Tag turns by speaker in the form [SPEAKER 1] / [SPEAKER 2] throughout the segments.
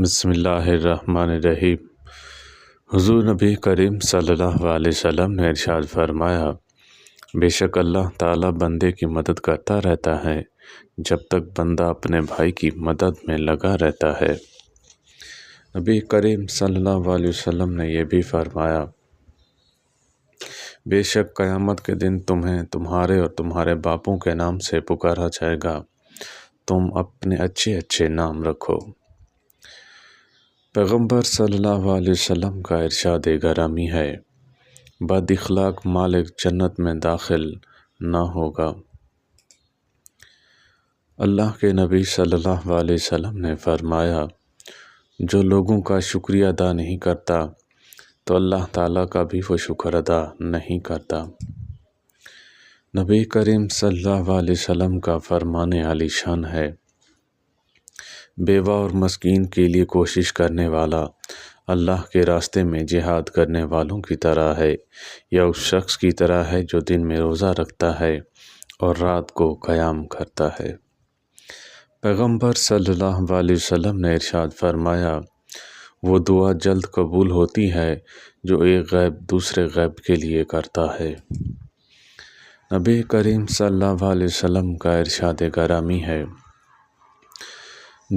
[SPEAKER 1] بسم اللہ الرحمن الرحیم۔ حضور نبی کریم صلی اللہ علیہ وسلم نے ارشاد فرمایا، بے شک اللہ تعالیٰ بندے کی مدد کرتا رہتا ہے جب تک بندہ اپنے بھائی کی مدد میں لگا رہتا ہے۔ نبی کریم صلی اللہ علیہ وسلم نے یہ بھی فرمایا، بے شک قیامت کے دن تمہیں تمہارے اور تمہارے باپوں کے نام سے پکارا جائے گا، تم اپنے اچھے اچھے نام رکھو۔ پیغمبر صلی اللہ علیہ وسلم کا ارشاد گرامی ہے، بد اخلاق مالک جنت میں داخل نہ ہوگا۔ اللہ کے نبی صلی اللہ علیہ وسلم نے فرمایا، جو لوگوں کا شکریہ ادا نہیں کرتا تو اللہ تعالیٰ کا بھی وہ شکر ادا نہیں کرتا۔ نبی کریم صلی اللہ علیہ وسلم کا فرمان عالی شان ہے، بیوہ اور مسکین کے لیے کوشش کرنے والا اللہ کے راستے میں جہاد کرنے والوں کی طرح ہے، یا اس شخص کی طرح ہے جو دن میں روزہ رکھتا ہے اور رات کو قیام کرتا ہے۔ پیغمبر صلی اللہ علیہ وسلم نے ارشاد فرمایا، وہ دعا جلد قبول ہوتی ہے جو ایک غیب دوسرے غیب کے لیے کرتا ہے۔ نبی کریم صلی اللہ علیہ وسلم کا ارشاد گرامی ہے،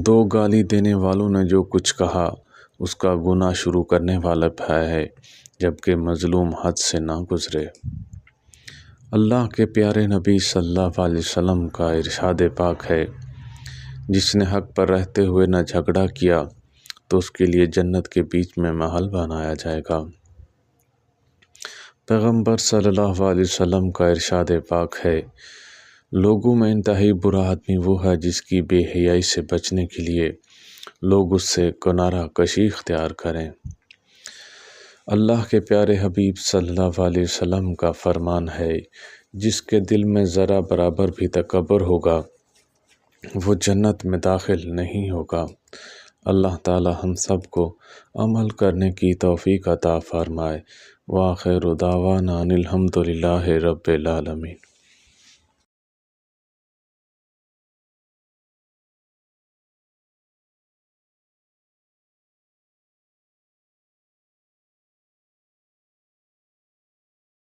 [SPEAKER 1] دو گالی دینے والوں نے جو کچھ کہا اس کا گناہ شروع کرنے والا بھائی ہے جبکہ مظلوم حد سے نہ گزرے۔ اللہ کے پیارے نبی صلی اللہ علیہ وسلم کا ارشاد پاک ہے، جس نے حق پر رہتے ہوئے نہ جھگڑا کیا تو اس کے لیے جنت کے بیچ میں محل بنایا جائے گا۔ پیغمبر صلی اللہ علیہ وسلم کا ارشاد پاک ہے، لوگوں میں انتہائی برا آدمی وہ ہے جس کی بے حیائی سے بچنے کے لیے لوگ اس سے کنارہ کشی اختیار کریں۔ اللہ کے پیارے حبیب صلی اللہ علیہ وسلم کا فرمان ہے، جس کے دل میں ذرا برابر بھی تکبر ہوگا وہ جنت میں داخل نہیں ہوگا۔ اللہ تعالی ہم سب کو عمل کرنے کی توفیق عطا فرمائے۔ وآخر دعوانا ان الحمد للہ رب العالمین۔